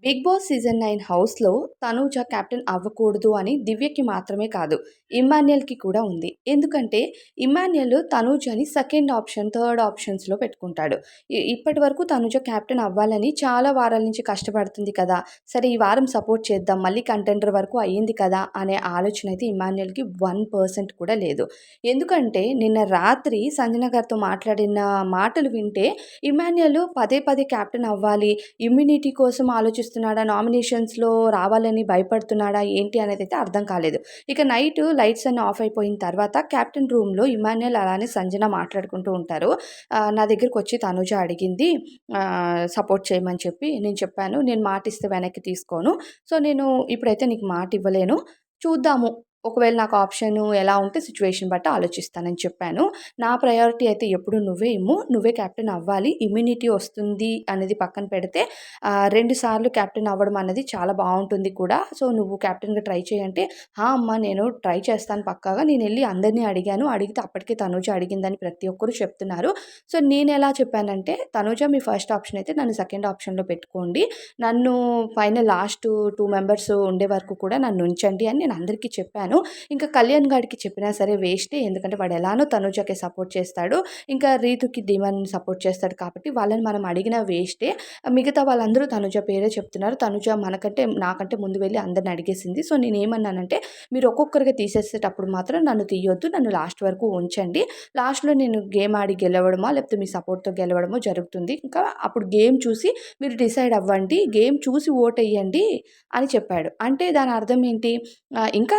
Big boss season 9 హౌస్‌లో Tanuja captain అవ్వకూడదు అని దివ్యకి మాత్రమే కాదు, ఇమ్మాన్యుయల్‌కి కూడా ఉంది. ఎందుకంటే ఇమ్మాన్యుయల్ తనూజని సెకండ్ ఆప్షన్, థర్డ్ ఆప్షన్స్‌లో పెట్టుకుంటాడు. ఇప్పటివరకు తనూజ కెప్టెన్ అవ్వాలని చాలా వారాల నుంచి కష్టపడుతుంది కదా! సరే ఈ వారం సపోర్ట్ చేద్దాం. మళ్ళీ కంటెండర్ వరకు అయ్యింది కదా! అనే ఆలోచన అయితే ఇమ్మాన్యుయల్‌కి 1% కూడా లేదు. ఎందుకంటే నిన్న రాత్రి సంజన గారితో మాట్లాడిన మాటలు వింటే ఇమ్మాన్యుయల్ పదే పదే కెప్టెన్ అవ్వాలి, ఇమ్యూనిటీ కోసం ఆలోచిస్తున్నాడా? నామినేషన్స్‌లో రావాలని భయపడుతున్నాడా? ఏంటి అనేదైతే అర్థం కాలేదు. ఇక నైట్ లైట్స్ అన్నీ ఆఫ్ అయిపోయిన తర్వాత కెప్టెన్ రూమ్‌లో ఇమ్మాన్యుయల్ అలానే సంజన మాట్లాడుకుంటూ ఉంటారు. నా దగ్గరకొచ్చి తనుజ అడిగింది సపోర్ట్ చేయమని చెప్పి. నేను చెప్పాను, "నేను మాటిస్తే వెనక్కి తీసుకోను. సో, నేను ఇప్పుడైతే నీకు మాట ఇవ్వలేను. చూద్దాము. ఒకవేళ నాకు ఆప్షను ఎలా ఉంటే సిట్యుయేషన్ బట్టి ఆలోచిస్తానని" చెప్పాను. నా ప్రయారిటీ అయితే ఎప్పుడు నువ్వే ఇమ్ము. నువ్వే కెప్టెన్ అవ్వాలి. ఇమ్యూనిటీ వస్తుంది అనేది పక్కన పెడితే 2 సార్లు కెప్టెన్ అవ్వడం అన్నది చాలా బావుంటుంది కూడా. సో, నువ్వు కెప్టెన్‌గా ట్రై చెయి అంటే, "ఆ! అమ్మ నేను ట్రై చేస్తాను పక్కాగా. నేనెళ్ళి అందరిని అడిగాను. అడిగితే అప్పటికే తనూజ అడిగిందని ప్రతి ఒక్కరు చెప్తున్నారు. సో, నేనెలా చెప్పానంటే, తనూజ మీ ఫస్ట్ ఆప్షన్ అయితే నన్ను సెకండ్ ఆప్షన్‌లో పెట్టుకోండి. నన్ను ఫైనల్ లాస్ట్ 2 మెంబర్స్ ఉండే వరకు కూడా నన్నుంచండి" అని నేను అందరికీ చెప్పాను. ఇంకా కళ్యాణ్ గాడికి చెప్పినా సరే వేస్టే. ఎందుకంటే వాడు ఎలానో తనూజకే సపోర్ట్ చేస్తాడు. ఇంకా రీతుకి ధీమన్ సపోర్ట్ చేస్తాడు కాబట్టి వాళ్ళని మనం అడిగినా వేస్టే. మిగతా వాళ్ళందరూ తనుజ పేరే చెప్తున్నారు. తనుజ నాకంటే ముందు వెళ్లి అందరిని అడిగేసింది. సో, నేనేమన్నానంటే, మీరు ఒక్కొక్కరిగా తీసేసేటప్పుడు మాత్రం నన్ను తీయొద్దు. నన్ను లాస్ట్ వరకు ఉంచండి. లాస్ట్‌లో నేను గేమ్ ఆడి గెలవడమో, లేకపోతే మీ సపోర్ట్‌తో గెలవడమో జరుగుతుంది. ఇంకా అప్పుడు గేమ్ చూసి మీరు డిసైడ్ అవ్వండి. గేమ్ చూసి ఓటెయ్యండి అని చెప్పాడు. అంటే దాని అర్థం ఏంటి? ఇంకా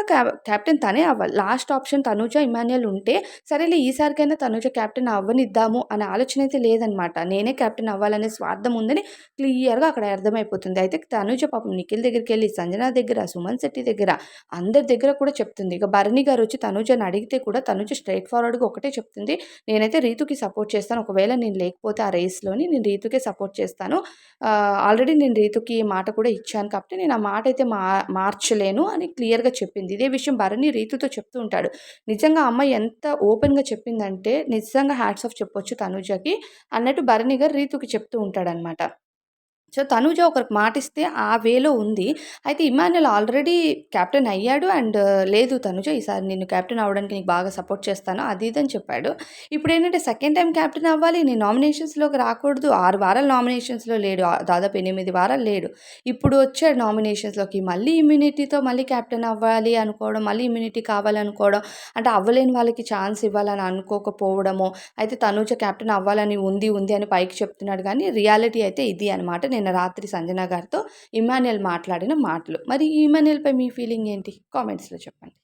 కెప్టెన్ తనే అవ్వాలి. లాస్ట్ ఆప్షన్ తనూజ, ఇమాన్యుయల్ ఉంటే సరేలే ఈసారికైనా తనూజ కెప్టెన్ అవ్వనిద్దాము అనే ఆలోచన అయితే లేదనమాట. నేనే కెప్టెన్ అవ్వాలనే స్వార్థం ఉందని క్లియర్‌గా అక్కడ అర్థమైపోతుంది. అయితే తనూజ పాపం నిఖిల్ దగ్గరికెళ్ళి, సంజన దగ్గర, సుమన్ శెట్టి దగ్గర అందరి దగ్గర కూడా చెప్తుంది. ఇక భరణి గారొచ్చి తనూజని అడిగితే కూడా తనూజ స్ట్రెయిట్ ఫార్వర్డ్‌గా ఒకటే చెప్తుంది. నేనైతే రీతుకి సపోర్ట్ చేస్తాను. ఒకవేళ నేను లేకపోతే ఆ రేస్‌లోని నేను రీతుకే సపోర్ట్ చేస్తాను. ఆల్రెడీ నేను రీతుకి మాట కూడా ఇచ్చాను కాబట్టి నేను ఆ మాట అయితే మార్చలేను అని క్లియర్‌గా చెప్పింది. ఇదే విషయం భరణి రీతుతో చెప్తూ ఉంటాడు. నిజంగా ఆ అమ్మాయి ఎంత ఓపెన్‌గా చెప్పిందంటే నిజంగా హ్యాట్స్ ఆఫ్ చెప్పొచ్చు తనూజకి అన్నట్టు భరణి గారు రీతుకి చెప్తూ ఉంటాడనమాట. సో, తనూజ ఒకరికి మాటిస్తే ఆ వేలో ఉంది. అయితే ఇమ్మాన్యుయల్ ఆల్రెడీ కెప్టెన్ అయ్యాడు అండ్ లేదు తనుజ ఈసారి నిన్ను కెప్టెన్ అవ్వడానికి నీకు బాగా సపోర్ట్ చేస్తాను అది ఇది అని చెప్పాడు. ఇప్పుడేంటంటే సెకండ్ టైమ్ కెప్టెన్ అవ్వాలి. నేను నామినేషన్స్‌లోకి రాకూడదు. 6 వారాలు నామినేషన్స్‌లో లేడు. దాదాపు 8 వారాలు లేడు. ఇప్పుడు వచ్చాడు నామినేషన్స్‌లోకి. మళ్ళీ ఇమ్యూనిటీతో మళ్ళీ కెప్టెన్ అవ్వాలి అనుకోవడం, మళ్ళీ ఇమ్యూనిటీ కావాలనుకోవడం, అంటే అవ్వలేని వాళ్ళకి ఛాన్స్ ఇవ్వాలని అనుకోకపోవడము. అయితే తనూజ కెప్టెన్ అవ్వాలని ఉంది అని పైకి చెప్తున్నాడు గానీ రియాలిటీ అయితే ఇది అనమాట. నిన్న రాత్రి సంజన గారితో ఇమ్మాన్యుయల్ మాట్లాడిన మాటలు. మరి ఈ ఇమ్మాన్యుయల్‌పై మీ ఫీలింగ్ ఏంటి? కామెంట్స్‌లో చెప్పండి.